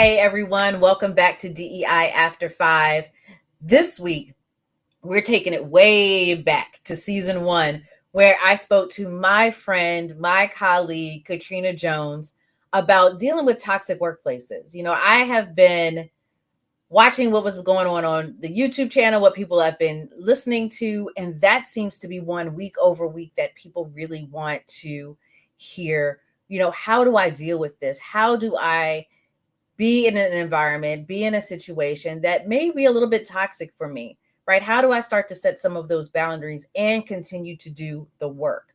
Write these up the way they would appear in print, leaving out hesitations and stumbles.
Hey everyone, welcome back to DEI After 5. This week, we're taking it way back to season 1, where I spoke to my friend, my colleague, Katrina Jones, about dealing with toxic workplaces. I have been watching what was going on the YouTube channel, what people have been listening to, and that seems to be one week over week that people really want to hear. How do I deal with this? How do I be in an environment, be in a situation that may be a little bit toxic for me, right? How do I start to set some of those boundaries and continue to do the work?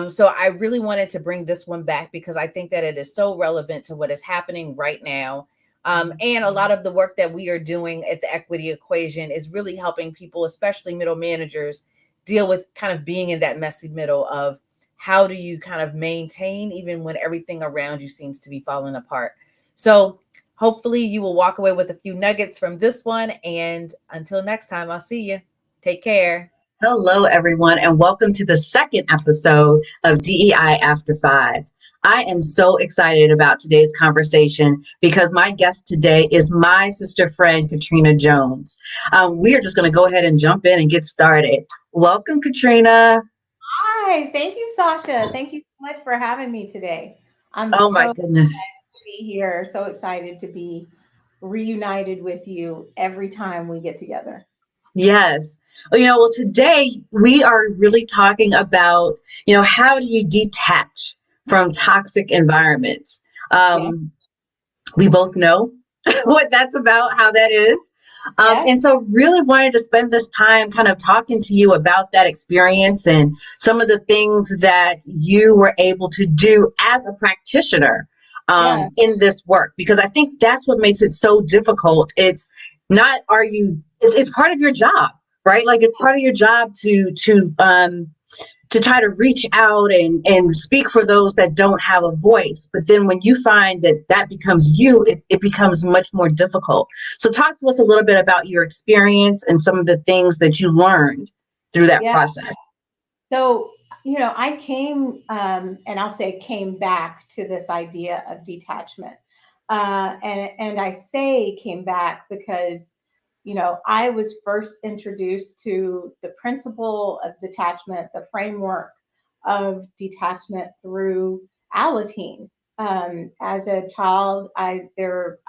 So I really wanted to bring this one back because I think that it is so relevant to what is happening right now. And a lot of the work that we are doing at the equity equation is really helping people, especially middle managers, deal with kind of being in that messy middle of how do you kind of maintain even when everything around you seems to be falling apart. So hopefully you will walk away with a few nuggets from this one. And until next time, I'll see you. Take care. Hello, everyone, and welcome to the second episode of DEI After 5. I am so excited about today's conversation because my guest today is my sister friend, Katrina Jones. We are just going to go ahead and jump in and get started. Welcome, Katrina. Hi, thank you, Sacha. Thank you so much for having me today. I'm Oh, my so goodness. excited to be here, so excited to be reunited with you every time we get together. Yes. Well, today we are really talking about, how do you detach from toxic environments? Yeah, We both know what that's about, how that is. yeah, And so really wanted to spend this time kind of talking to you about that experience and some of the things that you were able to do as a practitioner yeah, in this work, because I think that's what makes it so difficult. It's not, it's part of your job, right? Like it's part of your job to try to reach out and speak for those that don't have a voice. But then when you find that that becomes you, it becomes much more difficult. So talk to us a little bit about your experience and some of the things that you learned through that yeah. process. So, I came, and I'll say came back to this idea of detachment. And I say came back because I was first introduced to the principle of detachment, the framework of detachment through Alateen. As a child, there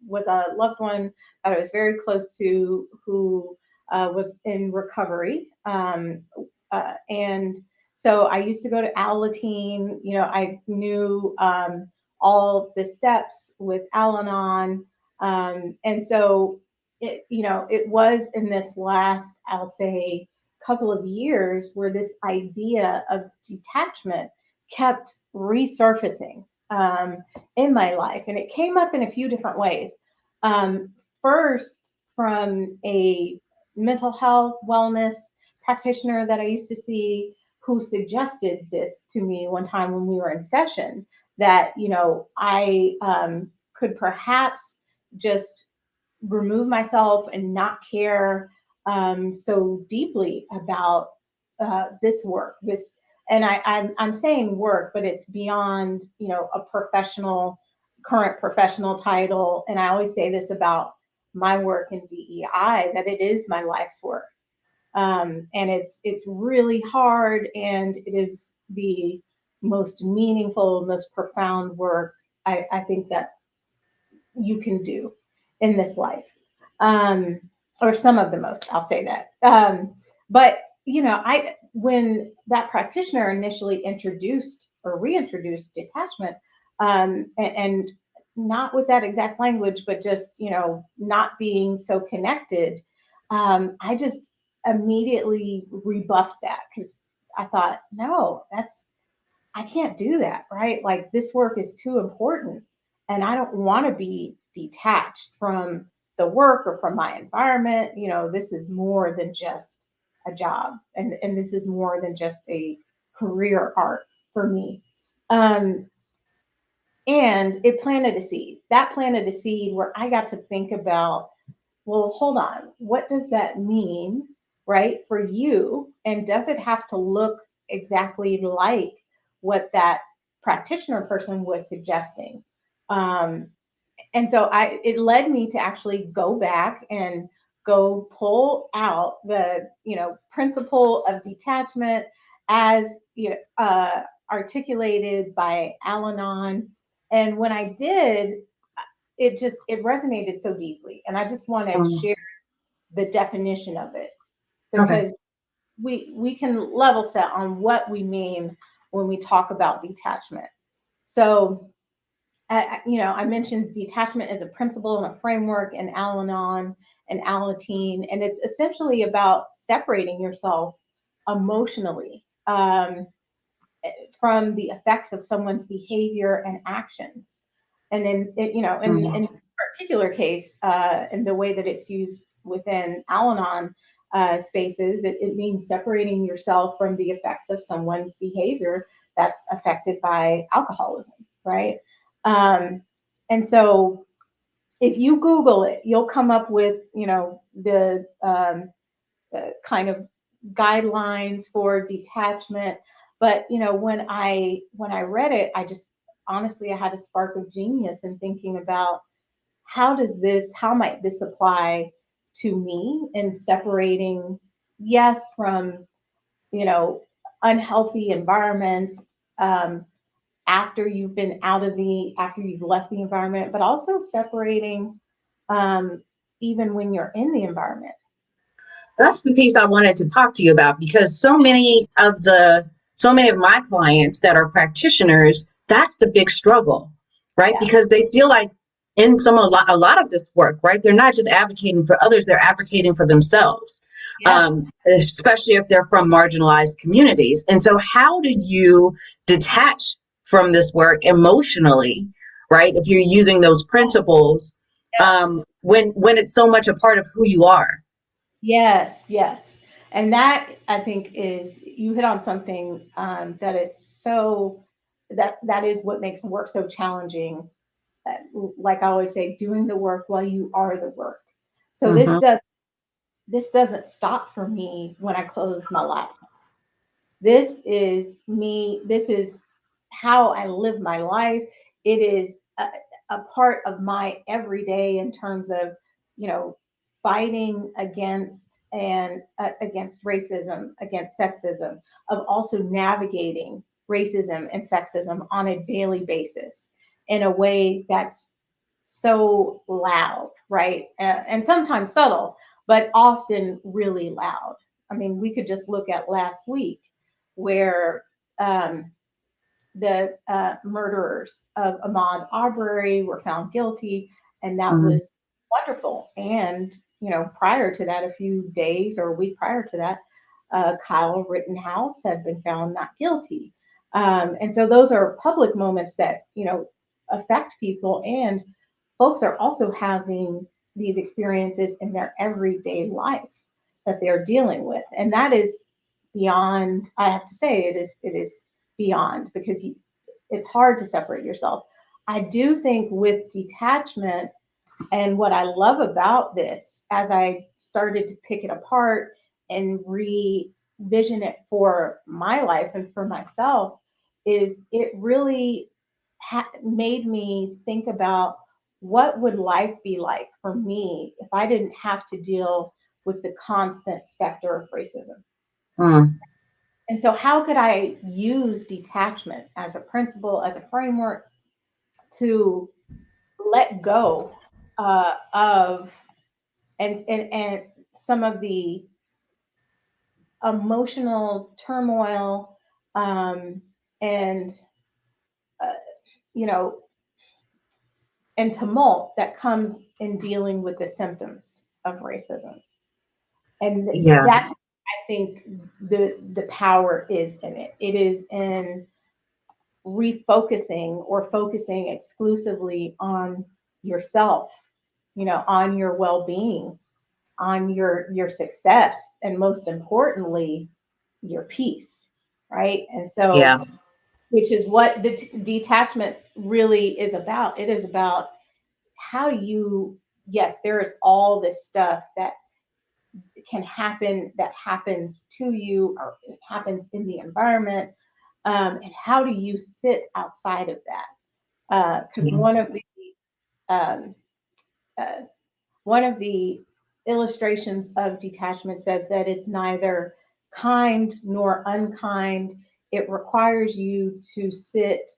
was a loved one that I was very close to who was in recovery, and so I used to go to Alateen. I knew all the steps with Al-Anon, and so it was in this last, I'll say, couple of years where this idea of detachment kept resurfacing in my life. And it came up in a few different ways. First, from a mental health, wellness practitioner that I used to see who suggested this to me one time when we were in session that, I could perhaps just remove myself and not care so deeply about this work. I'm saying work, but it's beyond a current professional title. And I always say this about my work in DEI that it is my life's work, and it's really hard, and it is the most meaningful, most profound work I think that you can do in this life, um, or some of the most. I'll say that. But I when that practitioner initially introduced or reintroduced detachment, and not with that exact language, but just not being so connected, I just immediately rebuffed that because I thought, no, I can't do that, right? Like this work is too important and I don't want to be detached from the work or from my environment. This is more than just a job, and this is more than just a career arc for me. Um, and it planted a seed. That planted a seed where I got to think about, well, hold on, what does that mean, right, for you? And does it have to look exactly like what that practitioner person was suggesting? Um, And so it led me to actually go back and go pull out the, principle of detachment as, articulated by Al-Anon. And when I did, it resonated so deeply. And I just want to share the definition of it, Okay. because we can level set on what we mean when we talk about detachment. So, I mentioned detachment as a principle and a framework in Al-Anon and Alateen, and it's essentially about separating yourself emotionally from the effects of someone's behavior and actions. And in particular case, in the way that it's used within Al-Anon spaces, it means separating yourself from the effects of someone's behavior that's affected by alcoholism, right? And so if you Google it, you'll come up with, the kind of guidelines for detachment. But when I read it, I just honestly, I had a spark of genius in thinking about how might this apply to me in separating, yes, from unhealthy environments, after you've left the environment, but also separating even when you're in the environment. That's the piece I wanted to talk to you about, because so many of my clients that are practitioners, that's the big struggle, right? Yeah. Because they feel like in a lot of this work, right, they're not just advocating for others, they're advocating for themselves, Yeah. especially if they're from marginalized communities. And so how do you detach from this work emotionally, right, if you're using those principles, when it's so much a part of who you are? Yes, yes. And that, I think, is, you hit on something that is that is what makes the work so challenging. Like I always say, doing the work while you are the work. So Mm-hmm. this doesn't stop for me when I close my laptop. This is me. This is how I live my life. It is a part of my everyday in terms of, fighting against racism, against sexism, of also navigating racism and sexism on a daily basis in a way that's so loud, right? And sometimes subtle, but often really loud. I mean, we could just look at last week where the murderers of Ahmaud Arbery were found guilty, and that Mm-hmm. was wonderful. And prior to that, a few days or a week prior to that, Kyle Rittenhouse had been found not guilty. And so those are public moments that affect people, and folks are also having these experiences in their everyday life that they're dealing with, and that is beyond. I have to say, it is beyond, because it's hard to separate yourself. I do think with detachment, and what I love about this, as I started to pick it apart and revision it for my life and for myself, is it really made me think about what would life be like for me if I didn't have to deal with the constant specter of racism. Mm. And so, how could I use detachment as a principle, as a framework, to let go of and some of the emotional turmoil, and uh, you know and tumult that comes in dealing with the symptoms of racism? And Yeah. that's, I think, the power is in it. It is in refocusing or focusing exclusively on yourself, on your well-being, on your success, and most importantly, your peace, right? And so, Yeah. which is what the detachment really is about. It is about how you, yes, there is all this stuff that can happen, that happens to you, or it happens in the environment, and how do you sit outside of that? Because Yeah. one of the um, uh, one of the illustrations of detachment says that it's neither kind nor unkind. It requires you to sit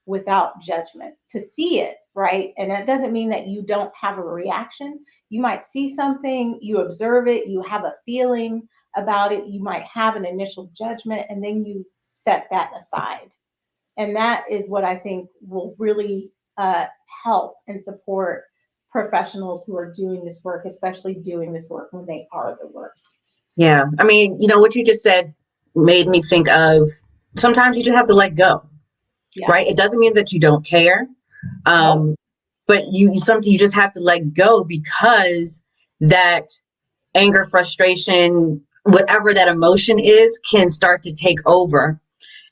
without judgment, to see it, right? And that doesn't mean that you don't have a reaction. You might see something, you observe it, you have a feeling about it, you might have an initial judgment, and then you set that aside. And that is what I think will really help and support professionals who are doing this work, especially doing this work when they are the work. Yeah. I mean, what you just said made me think of sometimes you just have to let go, Yeah. right? It doesn't mean that you don't care. No. But something you just have to let go because that anger, frustration, whatever that emotion is, can start to take over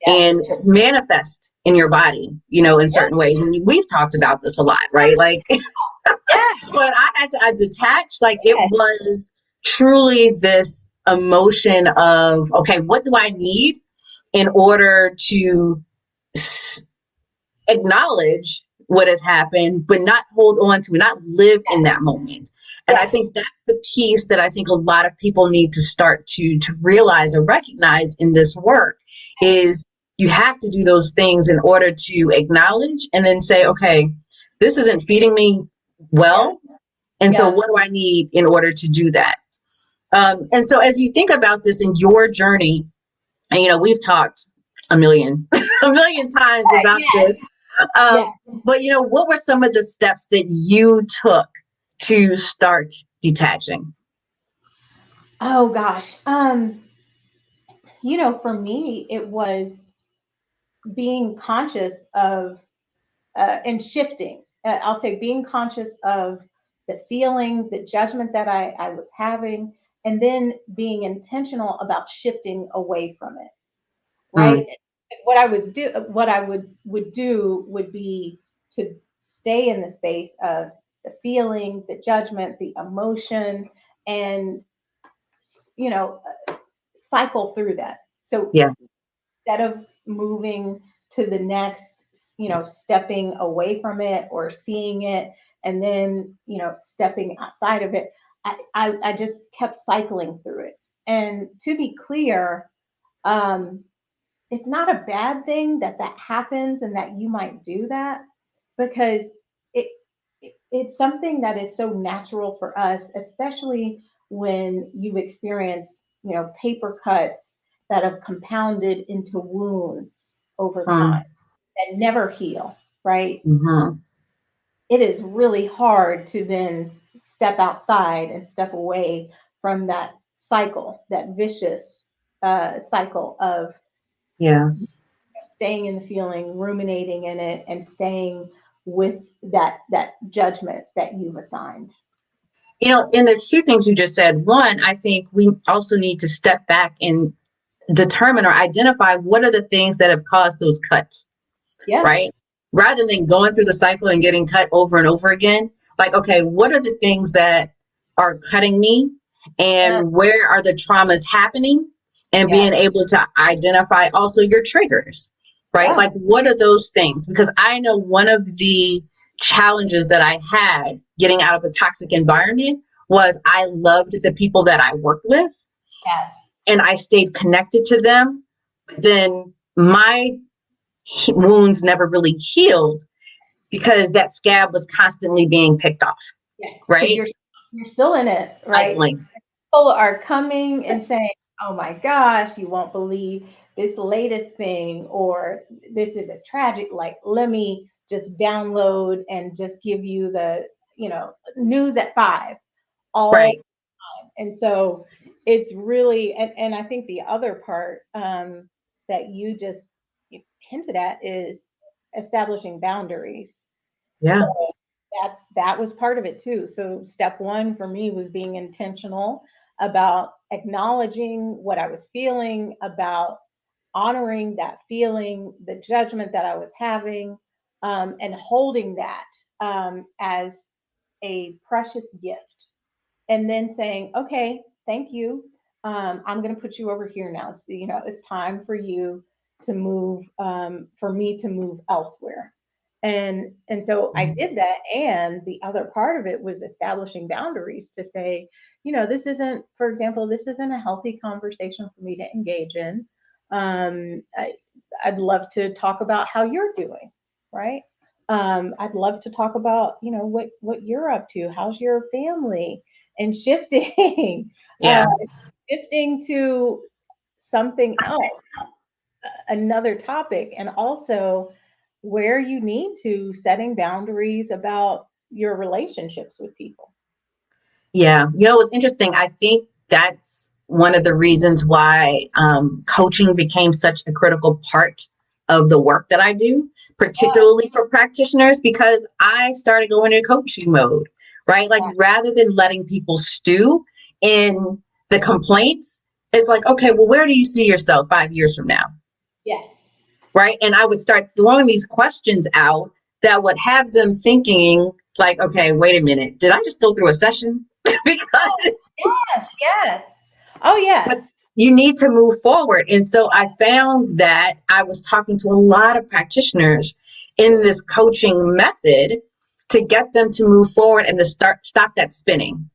and manifest in your body, in certain ways. And we've talked about this a lot, right? Like when I had to detach, like it was truly this emotion of, okay, what do I need in order to acknowledge what has happened, but not hold on to it, not live in that moment. And I think that's the piece that I think a lot of people need to start to realize or recognize in this work is you have to do those things in order to acknowledge and then say, okay, this isn't feeding me well. And so what do I need in order to do that? And so as you think about this in your journey, and we've talked a million times about this. But what were some of the steps that you took to start detaching? Oh gosh. For me, it was being conscious of and shifting. I'll say being conscious of the feeling, the judgment that I was having, and then being intentional about shifting away from it. Right. What I would do would be to stay in the space of the feeling, the judgment, the emotion, and you know cycle through that. So instead of moving to the next, stepping away from it or seeing it and then, stepping outside of it, I just kept cycling through it. And to be clear, it's not a bad thing that happens and that you might do that because it it's something that is so natural for us, especially when you've experienced, paper cuts that have compounded into wounds over time that never heal, right? It is really hard to then step outside and step away from that cycle, that vicious cycle of staying in the feeling, ruminating in it, and staying with that judgment that you've assigned. And there's two things you just said. One, I think we also need to step back and determine or identify what are the things that have caused those cuts. Right? Rather than going through the cycle and getting cut over and over again, like, okay, what are the things that are cutting me and where are the traumas happening? And being able to identify also your triggers, right? Like, what are those things? Because I know one of the challenges that I had getting out of a toxic environment was I loved the people that I worked with. And I stayed connected to them. But then my wounds never really healed because that scab was constantly being picked off. Right? You're still in it, right? Cycling. People are coming and saying, "Oh my gosh, you won't believe this latest thing," or "This is a tragic." Like, let me just download and just give you the, news at 5 all the time. And so it's really, and I think the other part that you just hinted at is establishing boundaries. Yeah. So that was part of it too. So step one for me was being intentional about acknowledging what I was feeling, about honoring that feeling, the judgment that I was having, and holding that as a precious gift. And then saying, okay, thank you. I'm going to put you over here now. It's time for you to move, for me to move elsewhere. And so I did that. And the other part of it was establishing boundaries to say, this isn't, for example, this isn't a healthy conversation for me to engage in. I'd love to talk about how you're doing, right? I'd love to talk about, what you're up to. How's your family? And shifting, Yeah. shifting to something else, another topic, and also where you need to setting boundaries about your relationships with people. Yeah. It's interesting. I think that's one of the reasons why coaching became such a critical part of the work that I do, particularly for practitioners, because I started going into coaching mode, right? Like rather than letting people stew in the complaints, it's like, okay, well, where do you see yourself 5 years from now? Yes. Right. And I would start throwing these questions out that would have them thinking like, okay, wait a minute, did I just go through a session? Because Yes. Oh, yes. you need to move forward. And so I found that I was talking to a lot of practitioners in this coaching method to get them to move forward and to stop that spinning,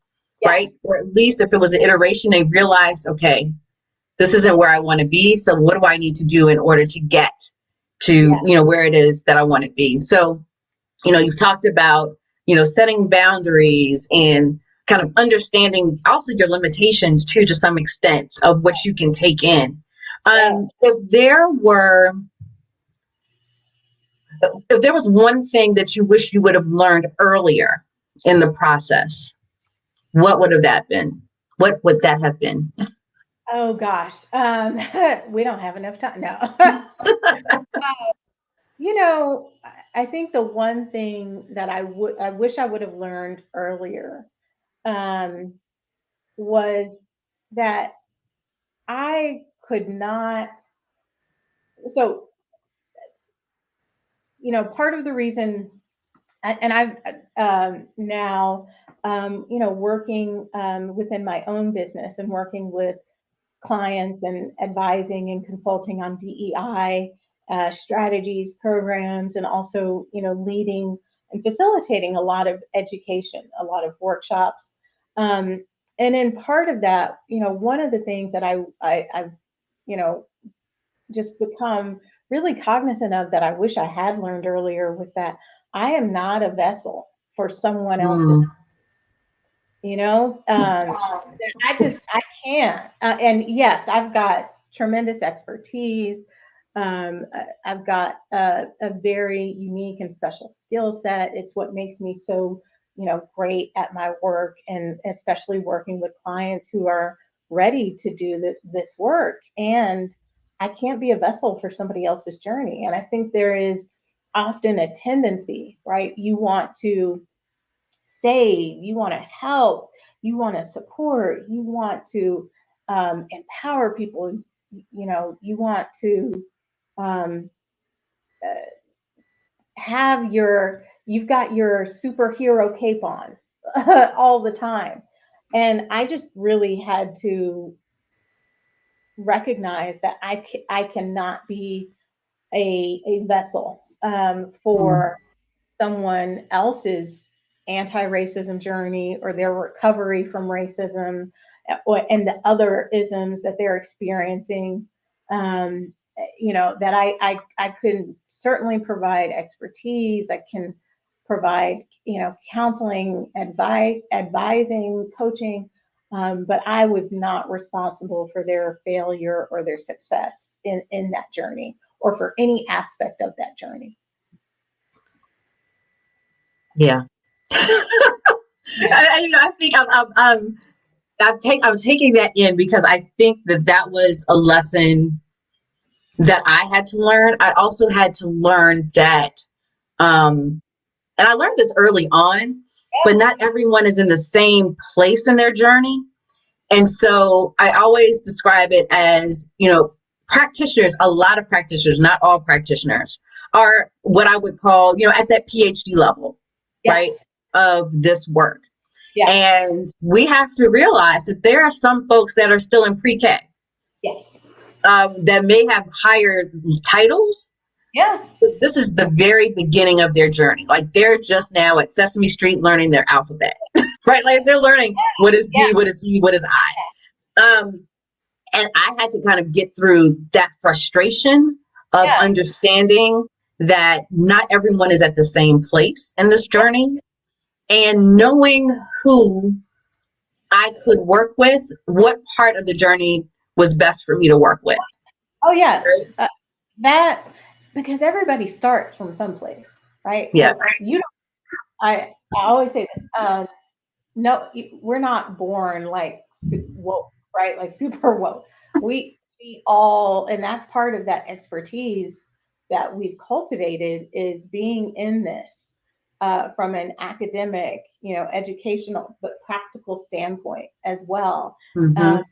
right? Or at least if it was an iteration, they realized, okay, this isn't where I want to be. So what do I need to do in order to get to, where it is that I want to be? So, you've talked about, setting boundaries and kind of understanding also your limitations too, to some extent of what you can take in. If there was one thing that you wish you would have learned earlier in the process, what would have that been? What would that have been? Oh gosh. We don't have enough time. No. I think the one thing that I wish I would have learned earlier was that I could not. So, part of the reason, and I've now, working within my own business and working with clients and advising and consulting on DEI strategies, programs, and also, leading and facilitating a lot of education, a lot of workshops. And in part of that, one of the things that I've, just become really cognizant of that I wish I had learned earlier was that I am not a vessel for someone else's, I can't. And yes, I've got tremendous expertise. I've got a very unique and special skill set. It's what makes me so, great at my work, and especially working with clients who are ready to do this work. And I can't be a vessel for somebody else's journey. And I think there is often a tendency, right? You want to save, you want to help, you want to support, you want to empower people, you want to um, you've got your superhero cape on all the time. And I just really had to recognize that I cannot be a vessel for someone else's anti-racism journey or their recovery from racism, and the other isms that they're experiencing. That I could certainly provide expertise. I can provide, counseling, advising, coaching, but I was not responsible for their failure or their success in that journey, or for any aspect of that journey. Yeah. I think I'm taking that in because I think that was a lesson that I had to learn. I also had to learn that, and I learned this early on, but not everyone is in the same place in their journey. And so I always describe it as, practitioners, a lot of practitioners, not all practitioners, are what I would call, at that PhD level, right, of this work. Yes. And we have to realize that there are some folks that are still in pre-K. Yes. That may have higher titles, Yeah. This is the very beginning of their journey. Like they're just now at Sesame Street learning their alphabet, right? Like they're learning what is Yeah. D, what is E, what is I. And I had to kind of get through that frustration of Yeah. understanding that not everyone is at the same place in this journey, and knowing who I could work with, what part of the journey was best for me to work with. Oh yeah. That, because everybody starts from someplace, right? Yeah. So you don't, I always say this, no, we're not born like woke, right? Like super woke. We all, and that's part of that expertise that we've cultivated is being in this from an academic, educational, but practical standpoint as well. Mm-hmm.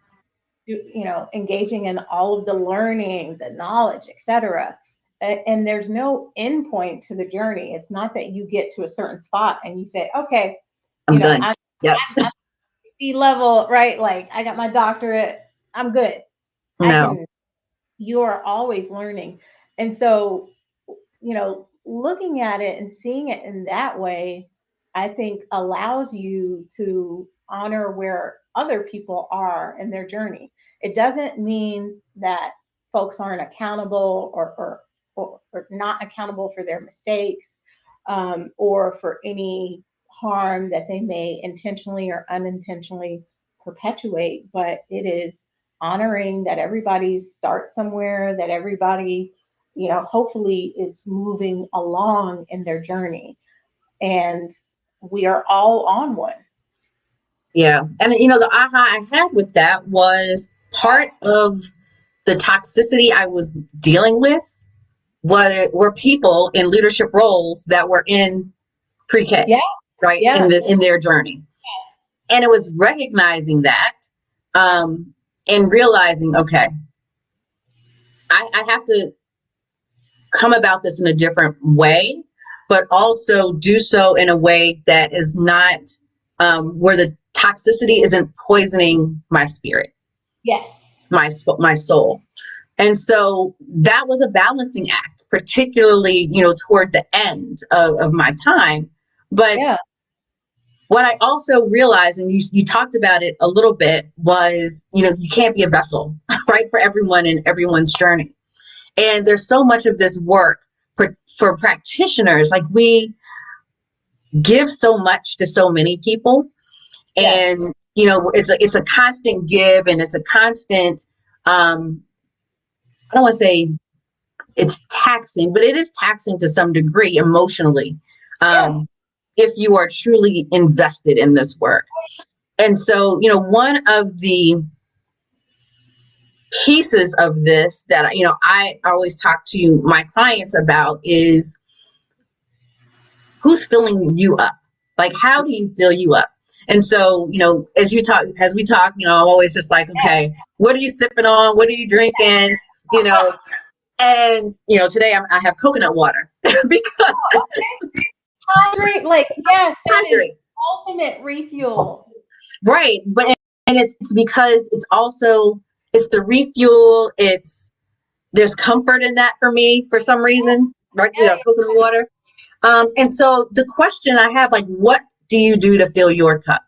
Engaging in all of the learning, the knowledge, etc. And there's no end point to the journey. It's not that you get to a certain spot and you say, okay, I'm done. I'm Yep. C level, right? Like I got my doctorate, I'm good. No. You are always learning. And so, looking at it and seeing it in that way, I think allows you to honor where other people are in their journey. It doesn't mean that folks aren't accountable or not accountable for their mistakes, or for any harm that they may intentionally or unintentionally perpetuate, but it is honoring that everybody starts somewhere, that everybody, hopefully is moving along in their journey. And we are all on one. Yeah. And the aha I had with that was part of the toxicity I was dealing with were people in leadership roles that were in pre-K, Yeah. right? Yeah. In their journey. And it was recognizing that, and realizing, okay, I have to come about this in a different way, but also do so in a way that is not where the toxicity isn't poisoning my spirit, Yes. my soul. And so that was a balancing act, particularly, toward the end of my time. But Yeah. what I also realized, and you talked about it a little bit, was, you can't be a vessel, right, for everyone in everyone's journey. And there's so much of this work for practitioners. Like we give so much to so many people, Yes. and it's a constant give, and it's a constant. I don't want to say it's taxing, but it is taxing to some degree emotionally, Yeah. if you are truly invested in this work. And so, one of the pieces of this that I always talk to my clients about is who's filling you up. Like, how do you fill you up? And so, as we talk, I'm always just like, okay, what are you sipping on? What are you drinking? And today I have coconut water because Hydrate, like, yes, that is hydrate. ultimate refuel. Right. But and it's because it's the refuel. There's comfort in that for me for some reason, right? Coconut water. And so the question I have, like, what do you do to fill your cup?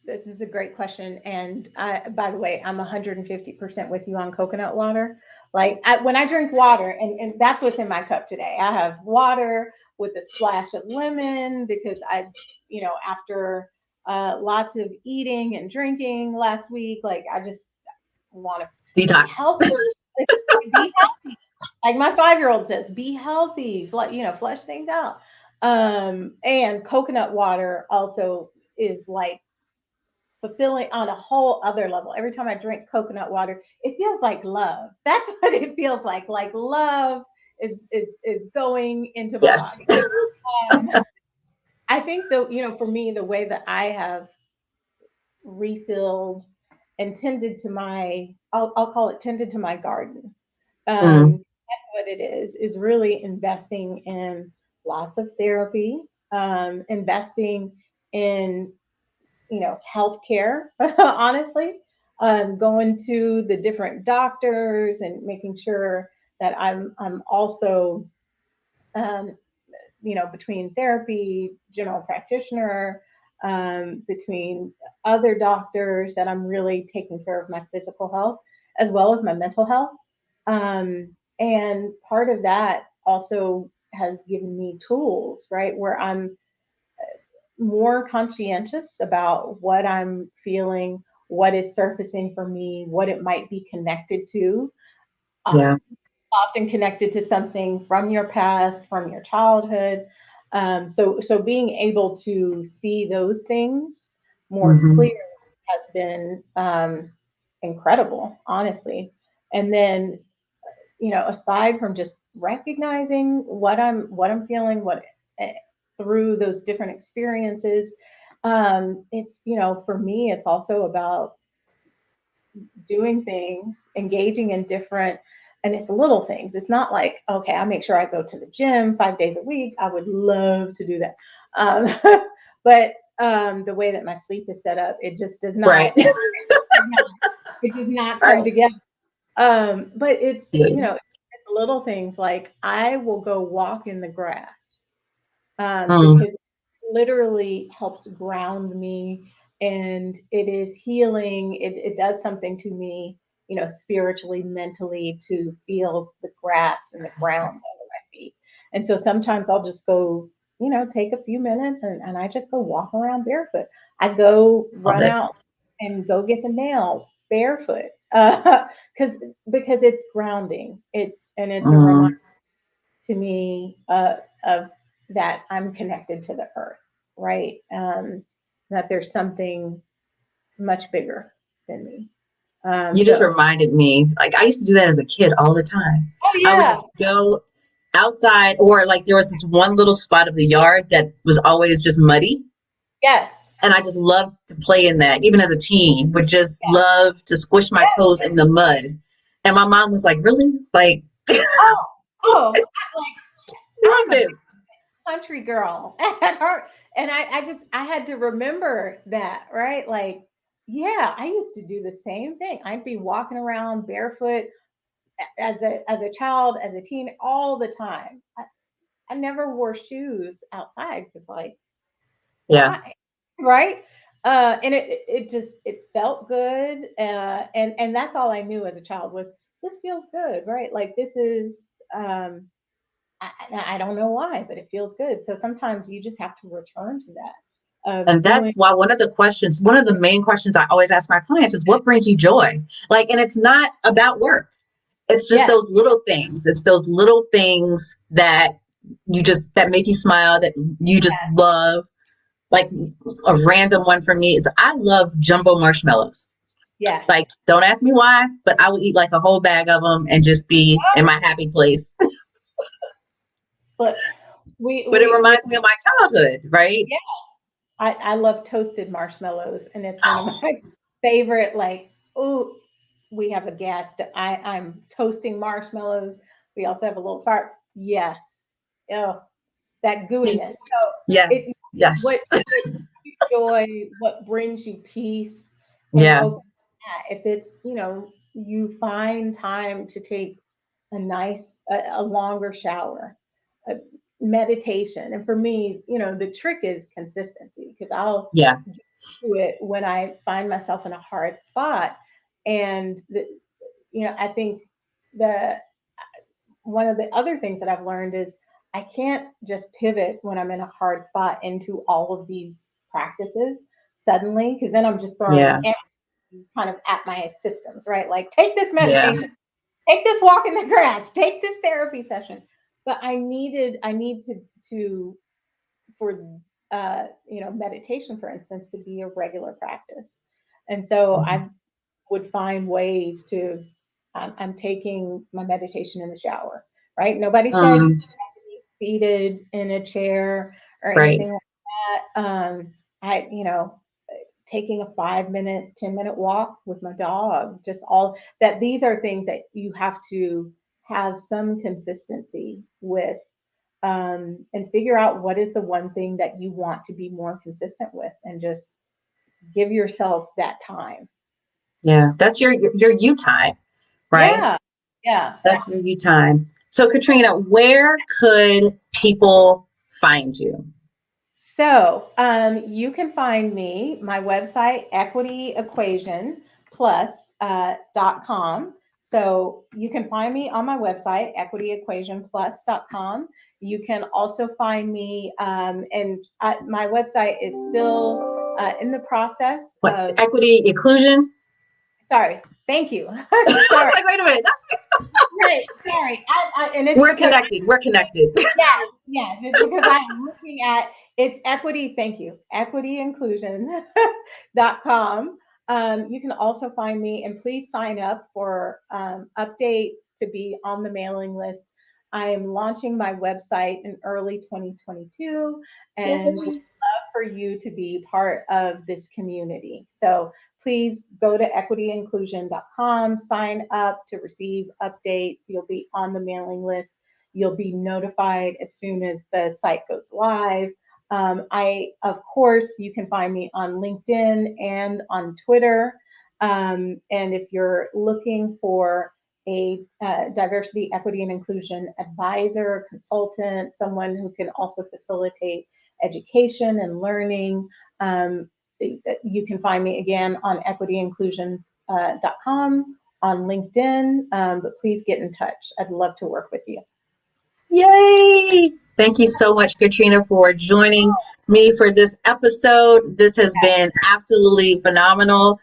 This is a great question. And by the way, I'm 150% with you on coconut water. Like when I drink water, and that's what's in my cup today. I have water with a splash of lemon because after lots of eating and drinking last week, like I just want to be Detox. healthy. Be healthy. Like my 5-year-old says, be healthy, flush things out. And coconut water also is like fulfilling on a whole other level. Every time I drink coconut water, it feels like love. That's what it feels like. Like love is going into my Yes. body. I think for me, the way that I have refilled and tended to I'll call it tended to my garden. That's what it is really investing in lots of therapy, investing in healthcare, honestly, going to the different doctors and making sure that I'm also, between therapy, general practitioner, between other doctors, that I'm really taking care of my physical health as well as my mental health. And part of that also has given me tools, right, where I'm more conscientious about what I'm feeling, what is surfacing for me, what it might be connected to. Yeah. Often connected to something from your past, from your childhood. So being able to see those things more Mm-hmm. clear has been incredible, honestly. And then, aside from just recognizing what I'm feeling, eh, through those different experiences, it's, for me, it's also about doing things, engaging in different, and it's little things. It's not like, okay, I make sure I go to the gym 5 days a week. I would love to do that. But the way that my sleep is set up, it just does not, Right. it does not come Right. together. But it's, Yeah. it's little things like I will go walk in the grass, Mm. because it literally helps ground me, and it is healing. It does something to me, spiritually, mentally, to feel the grass and the ground under my feet. And so sometimes I'll just go, take a few minutes, and I just go walk around barefoot. I go Love run it. out and go get the nail barefoot, because it's grounding. It's a reminder Mm. to me, of that I'm connected to the earth, right? That there's something much bigger than me. You just So, reminded me, like I used to do that as a kid all the time. oh I would yeah, just go outside, or like there was this one little spot of the yard that was always just muddy. yes, And I just loved to play in that, even as a teen, would just yeah, love to squish my yes. toes in the mud. And my mom was like, really? Like, Oh, like I'm loved a it. country girl at heart, and I had to remember that, right? Like, yeah, I used to do the same thing. I'd be walking around barefoot as a child, as a teen, all the time. I never wore shoes outside because, like, Yeah. why? Right? And it felt good. And that's all I knew as a child was, this feels good, right? Like, this is, I don't know why, but it feels good. So sometimes you just have to return to that of And doing, that's why one of the main questions I always ask my clients is what brings you joy? Like, and it's not about work. It's just yes, those little things. It's those little things that that make you smile, that you just love. Like a random one for me is I love jumbo marshmallows. yes. Like, don't ask me why, but I will eat like a whole bag of them and just be in my happy place. But we, But it we, we, reminds me of my childhood, right? yeah, I love toasted marshmallows, and it's one of my favorite. Like, oh, we have a guest. I'm toasting marshmallows. We also have a little fire. Yes. Oh, that See, gooiness. So it yes, yes, what brings you joy, what brings you peace, and yeah, focus on that. If it's, you find time to take a longer shower, a meditation. And for me, the trick is consistency, because I'll yeah, do it when I find myself in a hard spot. And I think the one of the other things that I've learned is I can't just pivot when I'm in a hard spot into all of these practices suddenly, because then I'm just throwing yeah, everything kind of at my systems, right? Like, take this yeah. meditation, take this walk in the grass, take this therapy session. But I need to for meditation, for instance, to be a regular practice. And so I would find ways to, I'm taking my meditation in the shower, right? Nobody said Mm, be seated in a chair or right. anything like that. I, taking a 5 minute, 10-minute walk with my dog, just all that. These are things that you have to have some consistency with, and figure out what is the one thing that you want to be more consistent with, and just give yourself that time. Yeah, that's your you time, right? Yeah. Yeah. That's your time. So, Katrina, where could people find you? So you can find me, my website, equityequationplus.com. So you can find me on my website, equityequationplus.com. You can also find me, my website is still in the process What, of. equity inclusion? Sorry, thank you. I Sorry, was like, wait a minute. right, sorry. And it's We're because connected. We're connected. yes, it's because I'm looking at it's equity. Thank you, equityinclusion.com. You can also find me, and please sign up for updates to be on the mailing list. I am launching my website in early 2022, and would love for you to be part of this community. So please go to equityinclusion.com, sign up to receive updates. You'll be on the mailing list. You'll be notified as soon as the site goes live. Of course, you can find me on LinkedIn and on Twitter. And if you're looking for a diversity, equity, and inclusion advisor, consultant, someone who can also facilitate education and learning, you can find me again on equityinclusion.com, on LinkedIn, but please get in touch. I'd love to work with you. Yay! Thank you so much, Katrina, for joining me for this episode. This has been absolutely phenomenal.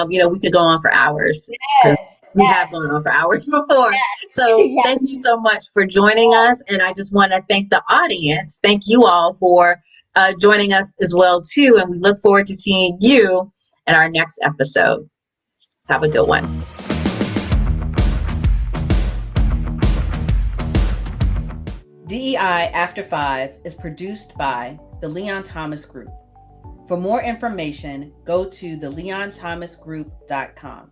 We could go on for hours because we have gone on for hours before. So thank you so much for joining us. And I just want to thank the audience. Thank you all for joining us as well, too. And we look forward to seeing you in our next episode. Have a good one. DEI After 5 is produced by the Leon Thomas Group. For more information, go to theleonthomasgroup.com.